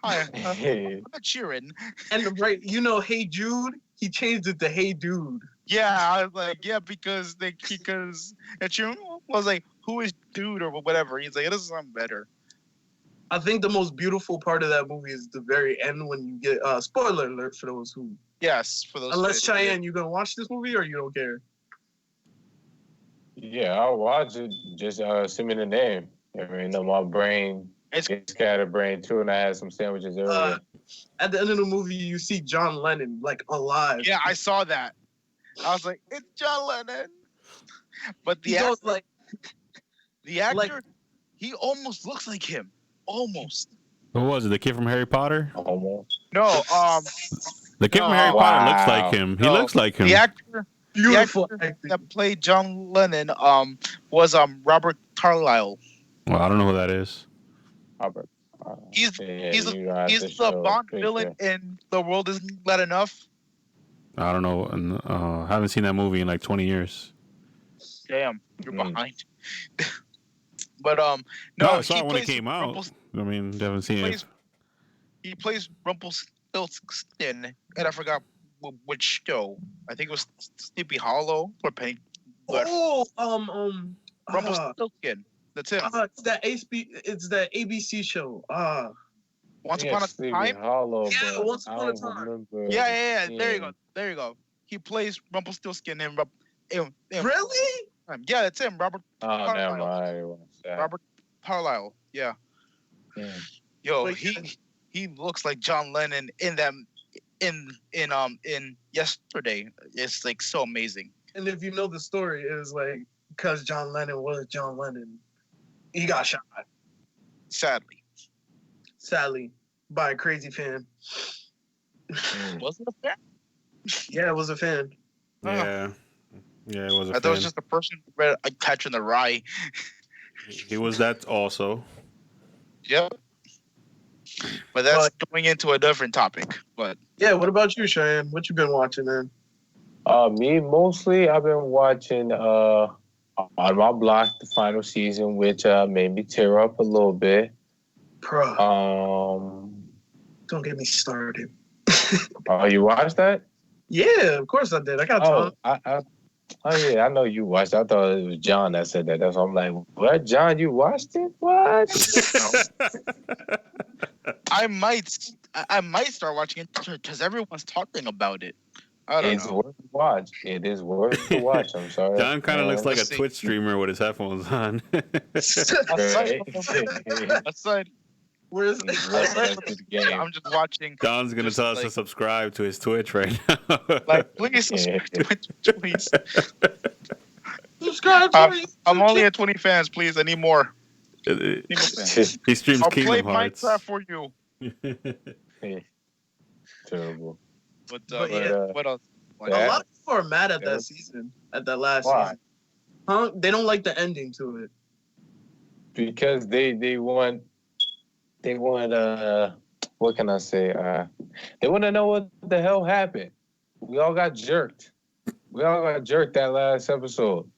Hi, I'm Ed Sheeran. And Hey Jude, he changed it to Hey Dude. Yeah, I was like, because Ed Sheeran was like, who is Dude or whatever. He's like, it doesn't sound better. I think the most beautiful part of that movie is the very end when you get spoiler alert for those who. Yes, for those. Unless Cheyenne, you gonna watch this movie or you don't care? Yeah, I'll watch it. Just send me the name. I mean, my brain it's scatterbrained too, and I had some sandwiches earlier. At the end of the movie, you see John Lennon like alive. Yeah, I saw that. I was like, it's John Lennon. But the actor, he almost looks like him. Almost. Who was it? The kid from Harry Potter? Almost. No, the kid from Harry Potter looks like him. He looks like him. The actor Beautiful. That played John Lennon was Robert Carlyle. Well, I don't know who that is. Robert. He's the Bond villain in The World Isn't That Enough. I don't know. I haven't seen that movie in like 20 years. Damn, you're behind. But no, I saw it when it came out. I mean, haven't seen it. He plays Rumpelstiltskin, and I forgot which show. I think it was Sleepy Hollow or Penny. Rumpelstiltskin. That's it. It's that ABC show. Once Upon a Time. Hollow, yeah, Once Upon a Time. Yeah. There you go. He plays Rumpelstiltskin in Really? Yeah, that's him, Robert. Oh, never mind. Robert Carlyle. Yeah. Yo, he looks like John Lennon in them in Yesterday. It's like so amazing. And if you know the story, it was like because John Lennon was John Lennon, he got shot. Sadly, by a crazy fan. Was it a fan? Yeah, it was a fan. Yeah. Yeah, it was a fan. I thought it was just a person who read a Catcher in the Rye. He was that also. Yep. But that's going into a different topic. But yeah, what about you, Cheyenne? What you been watching, man? Me mostly. I've been watching On My Block, the final season, which made me tear up a little bit. Bro. Don't get me started. Oh, you watched that? Yeah, of course I did. I got time. Oh yeah, I know you watched. I thought it was John that said that. That's why I'm like, what? John, you watched it? What? I might start watching it because everyone's talking about it. It's worth to watch. It is worth to watch. I'm sorry. John kind of looks like a Twitch streamer with his headphones on. Aside. Where's I'm just watching. John's gonna tell us to subscribe to his Twitch right now. Please subscribe to Twitch, please. Subscribe to me. I'm only at 20 fans, please. I need more. He streams I'll Kingdom play Hearts. Minecraft for you. Terrible. What else? A lot of people are mad at that season, at that last season. Huh? They don't like the ending to it. Because they want what can I say? They want to know what the hell happened. We all got jerked. That last episode.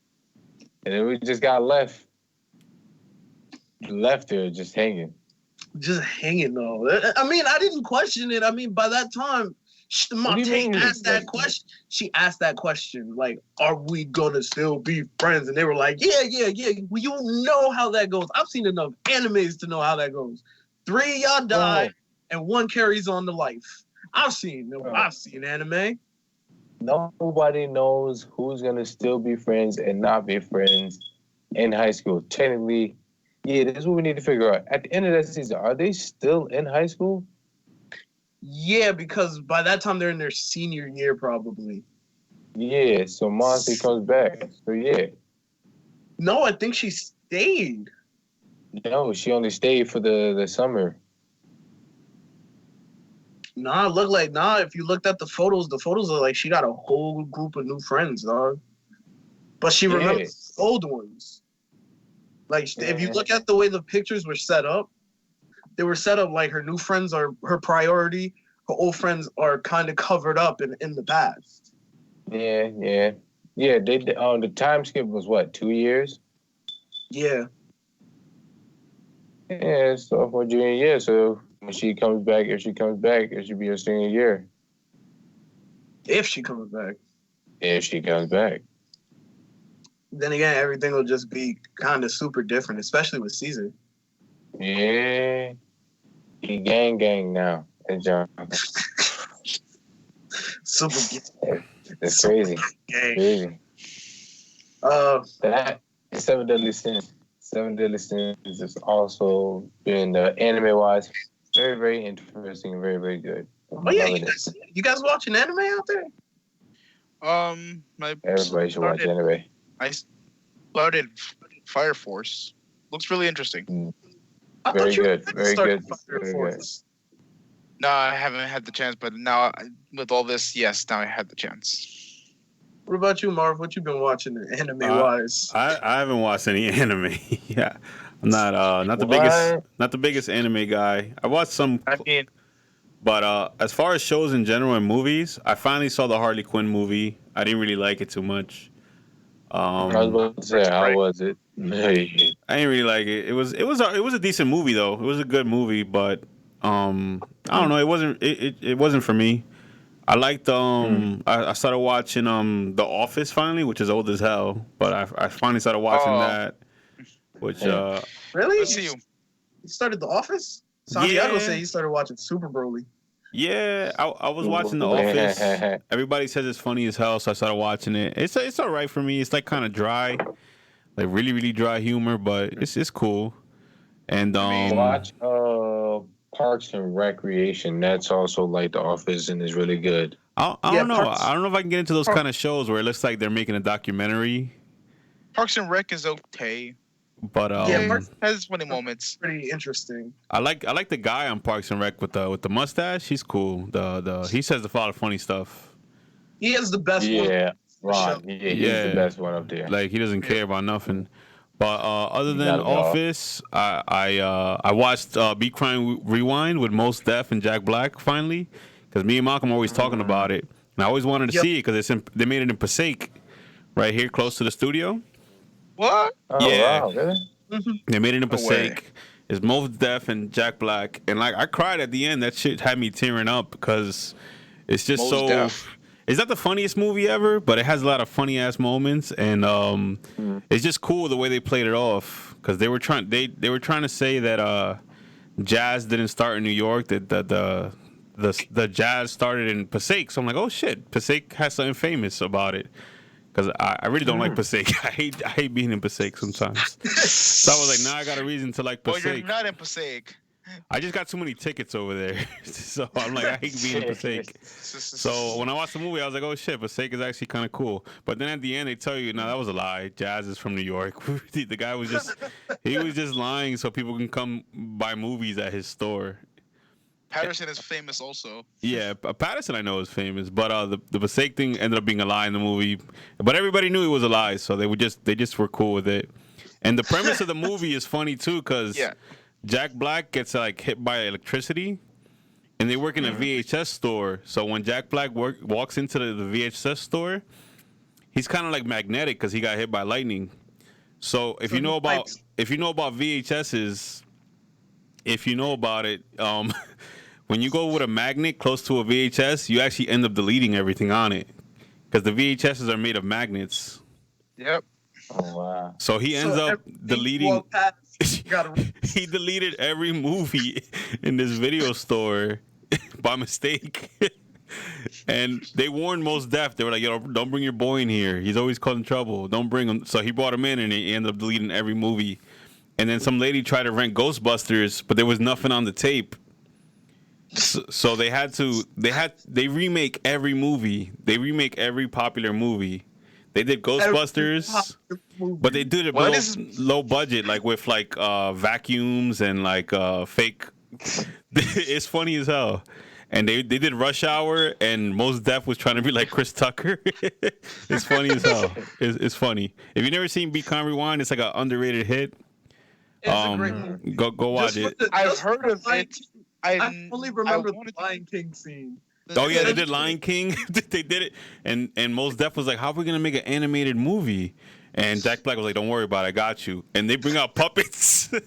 And then we just got left there just hanging. Just hanging, though. I mean, I didn't question it. I mean, by that time, Montaigne asked that question. She asked that question, like, are we going to still be friends? And they were like, yeah. Well, you know how that goes. I've seen enough animes to know how that goes. 3 of y'all die, and 1 carries on to life. I've seen anime. nobody knows who's gonna still be friends and not be friends in high school. Technically, yeah, this is what we need to figure out. At the end of that season, are they still in high school? Yeah, because by that time they're in their senior year probably. Yeah, so Monty comes back. So yeah. No, I think she stayed. No, she only stayed for the summer. Nah, if you looked at the photos are like she got a whole group of new friends, dog. But she remembers the old ones. Like, if you look at the way the pictures were set up, they were set up like her new friends are her priority. Her old friends are kind of covered up in the past. Yeah. They the time skip was what, 2 years? Yeah. Yeah, so for junior year. So when she comes back, if she comes back, it should be her senior year. If she comes back. If she comes back. Then again, everything will just be kind of super different, especially with Caesar. Yeah. He gang now. And John. Super gang. It's crazy. Gang. Crazy. That Seven Deadly Sins. Seven Deadly Sins is also been anime wise very, very interesting and very, very good. Oh yeah, you guys watching anime out there? Everybody should watch anime. I started Fire Force. Looks really interesting. Very good. Very good. No, I haven't had the chance, but now with all this, yes, now I had the chance. What about you, Marv? What you been watching anime wise? I haven't watched any anime. Yeah, I'm not the biggest anime guy. I watched some. But as far as shows in general and movies, I finally saw the Harley Quinn movie. I didn't really like it too much. I was about to say, how was it? I didn't really like it. It was a decent movie though. It was a good movie, but I don't know. It wasn't for me. I liked I started watching The Office finally, which is old as hell, but I finally started watching that. Which really? Let's see you. You started The Office? Santiago said he started watching Super Broly. Yeah, I was watching The Office. Everybody says it's funny as hell, so I started watching it. It's all right for me. It's like kind of dry, like really really dry humor, but it's cool. And watch Parks and Recreation. That's also like The Office and is really good. I don't know. I don't know if I can get into those kind of shows where it looks like they're making a documentary. Parks and Rec is okay. But has funny moments. Pretty interesting. I like the guy on Parks and Rec with the mustache. He's cool. He says a lot of funny stuff. He has the best one. Yeah, Ron. Yeah, he's the best one up there. Like he doesn't care about nothing. But other than Office, I watched Be Crime Rewind with Mos Def and Jack Black finally, because me and Malcolm are always talking about it, and I always wanted to see it because they made it in Passaic, right here close to the studio. What? Oh, Yeah, wow, really? They made it in Passaic. It's Mos Def and Jack Black, and like I cried at the end. That shit had me tearing up because it's just Mos so. Def. It's not the funniest movie ever, but it has a lot of funny ass moments, and it's just cool the way they played it off because they were trying to say that jazz didn't start in New York, that the jazz started in Passaic. So I'm like, oh shit, Passaic has something famous about it. Because I really don't like Passaic. I hate being in Passaic sometimes. So I was like, nah, I got a reason to like Passaic. Well, you're not in Passaic. I just got too many tickets over there. So I'm like, I hate being in Passaic. So when I watched the movie, I was like, oh shit, Passaic is actually kind of cool. But then at the end, they tell you, no, that was a lie. Jazz is from New York. The guy was just lying so people can come buy movies at his store. Patterson is famous also. Yeah, Patterson I know is famous, but the Passaic thing ended up being a lie in the movie. But everybody knew it was a lie, so they just were cool with it. And the premise of the movie is funny too, because Jack Black gets like hit by electricity, and they work in a VHS store. So when Jack Black walks into the VHS store, he's kind of like magnetic because he got hit by lightning. So if you know about VHSs, if you know about it, when you go with a magnet close to a VHS, you actually end up deleting everything on it because the VHSs are made of magnets. Yep. Oh wow! So he ends up deleting. He deleted every movie in this video store by mistake. And they warned Mos Def. They were like, "Yo, don't bring your boy in here. He's always causing trouble. Don't bring him." So he brought him in, and he ended up deleting every movie. And then some lady tried to rent Ghostbusters, but there was nothing on the tape. So they remake every movie. They remake every popular movie. They did Ghostbusters, but they did it low budget, like with vacuums and fake. It's funny as hell. And they did Rush Hour, and Mos Def was trying to be like Chris Tucker. It's funny as hell. It's funny. If you've never seen Be Kind Rewind, it's like an underrated hit. It's a great movie. Go watch it. I've heard of it. I only remember the Lion King scene. Oh yeah, they did Lion King. They did it, and Mos Def was like, "How are we gonna make an animated movie?" And Jack Black was like, "Don't worry about it, I got you." And they bring out puppets. They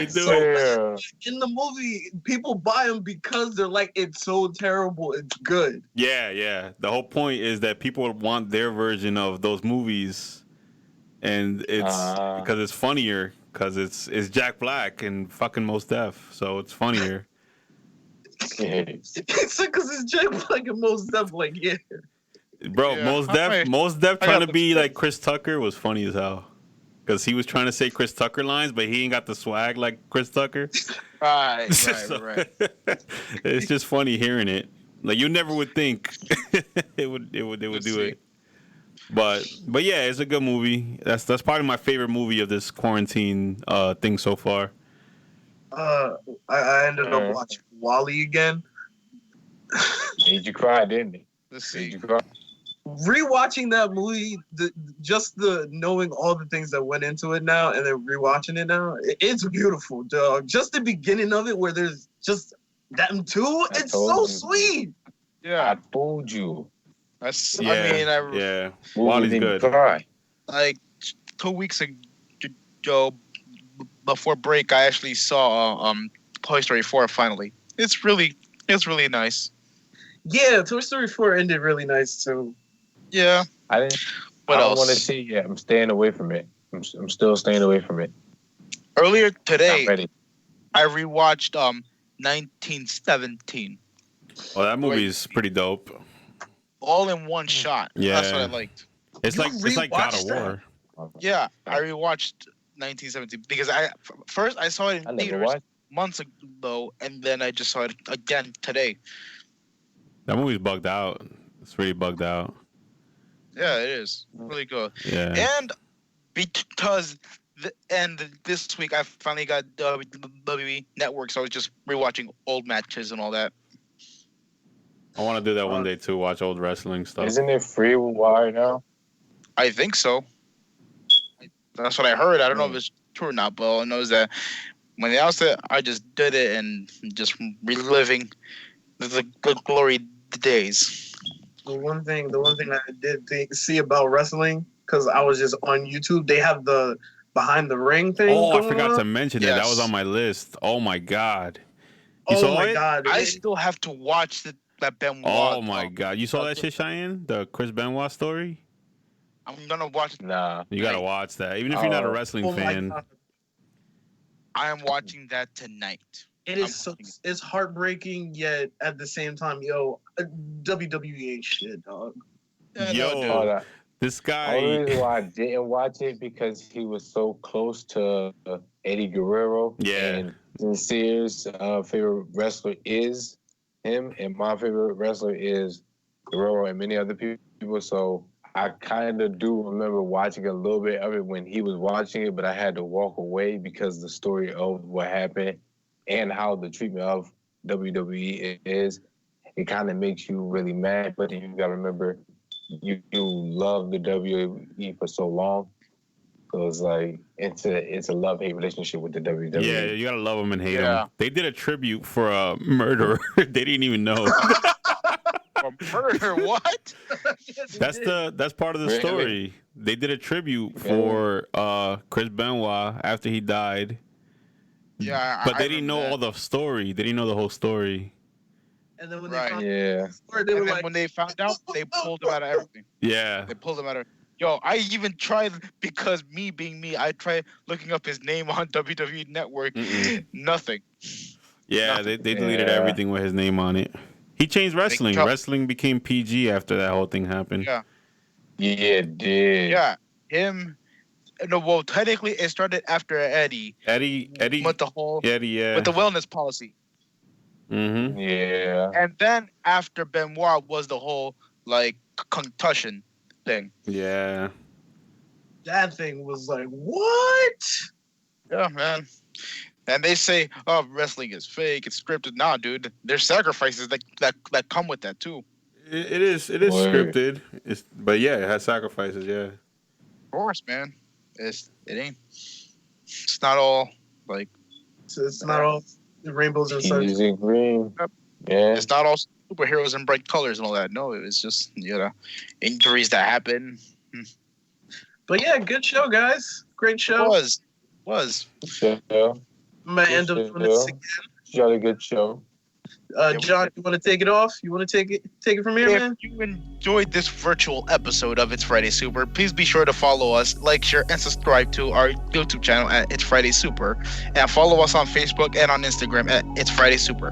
do it. In the movie, people buy them because they're like, it's so terrible, it's good. Yeah. The whole point is that people want their version of those movies, and it's because it's funnier, because it's Jack Black and fucking Mos Def, so it's funnier. It's because it's Jack Black and Mos Def, like, yeah. Bro, yeah, Mos Def trying to be like Chris Tucker was funny as hell. Because he was trying to say Chris Tucker lines, but he ain't got the swag like Chris Tucker. Right. It's just funny hearing it. Like, you never would think they would do it. But yeah, it's a good movie. That's probably my favorite movie of this quarantine thing so far. I ended up watching Wall-E again. Made you cry, didn't it? Let's see. Made you cry. Rewatching that movie, just the knowing all the things that went into it now, and then rewatching it now, it's beautiful, dog. Just the beginning of it, where there's just them two, it's so sweet. Yeah, I told you. Wall-E's good. Cry. Like 2 weeks ago, before break, I actually saw Toy Story 4 finally. It's really nice. Yeah, Toy Story 4 ended really nice too. Yeah. I don't want to see it yet. I'm staying away from it. I'm still staying away from it. Earlier today, I rewatched 1917. Oh, that movie's pretty dope. All in one shot. Yeah. That's what I liked. It's like God of War. Yeah, I rewatched 1917 because I saw it in theaters months ago, and then I just saw it again today. That movie's bugged out. It's really bugged out. Yeah, it is really good. Yeah. And because this week I finally got WWE Network, so I was just rewatching old matches and all that. I want to do that one day too. Watch old wrestling stuff. Isn't it free wire now? I think so. That's what I heard. I don't know if it's true or not, but all I know is that when they announced it, I just did it and just reliving the good glory days. The one thing I did see about wrestling, because I was just on YouTube, they have the behind the ring thing. Oh, I forgot to mention that. That was on my list. Oh my god. You saw it? God! I still have to watch that Benoit. Oh my god! You saw that shit, Cheyenne? The Chris Benoit story? I'm gonna watch it. Nah. You gotta watch that, even if you're not a wrestling fan. I am watching that tonight. It is it's heartbreaking, yet at the same time, WWE ain't shit, dog. This guy. The only reason why I didn't watch it because he was so close to Eddie Guerrero. Yeah. And Sears' favorite wrestler is him, and my favorite wrestler is Guerrero and many other people. So I kind of do remember watching a little bit of it when he was watching it, but I had to walk away because the story of what happened and how the treatment of WWE is, it kind of makes you really mad. But you got to remember, you love the WWE for so long. So it's like, it's a love-hate relationship with the WWE. Yeah, you got to love them and hate them. They did a tribute for a murderer. They didn't even know. A murder? What? That's part of the story. They did a tribute for Chris Benoit after he died. Yeah, but they didn't know all the story. They didn't know the whole story. And then when they found when they found out, they pulled him out of everything. Yeah, they pulled him out of. Yo, I even tried because me being me, I tried looking up his name on WWE Network. Nothing. Yeah, Nothing. they deleted everything with his name on it. He changed wrestling. Wrestling became PG after that whole thing happened. Yeah. Yeah, it did. Yeah. Him. No, well, technically, it started after Eddie. Eddie. With the whole. Eddie, yeah. With the wellness policy. Mm-hmm. Yeah. And then after Benoit was the whole like concussion thing. Yeah. That thing was like, what? Yeah, man. And they say, "Oh, wrestling is fake. It's scripted." Nah, dude. There's sacrifices that come with that too. It is scripted. But yeah, it has sacrifices. Yeah. Of course, man. It ain't. It's not all like. It's not all rainbows and such. Easy green. Yeah. It's not all superheroes and bright colors and all that. No, it was just injuries that happen. But yeah, good show, guys. Great show. It was. Sure. I'm gonna end up doing this again. Got a good show. John, you want to take it off? You want to take it from here, man? If you enjoyed this virtual episode of It's Friday Super, please be sure to follow us, like, share, and subscribe to our YouTube channel at It's Friday Super, and follow us on Facebook and on Instagram at It's Friday Super.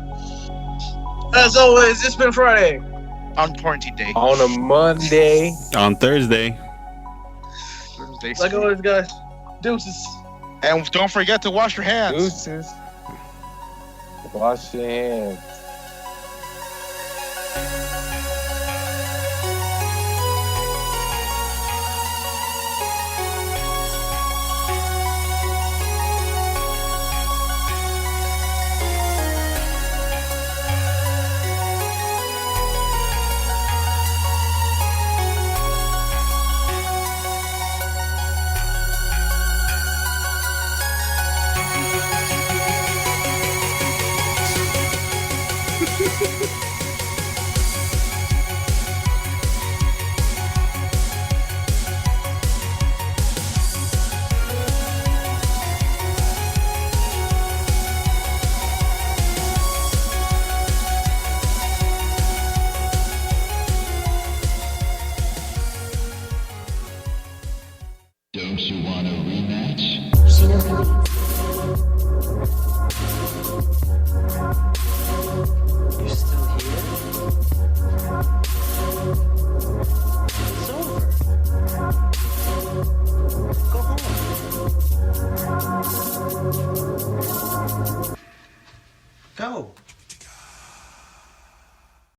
As always, it's been Friday. On quarantine day. On a Monday. On Thursday. Like always, guys. Deuces. And don't forget to wash your hands. Deuces. Wash your hands. Don't you want a rematch?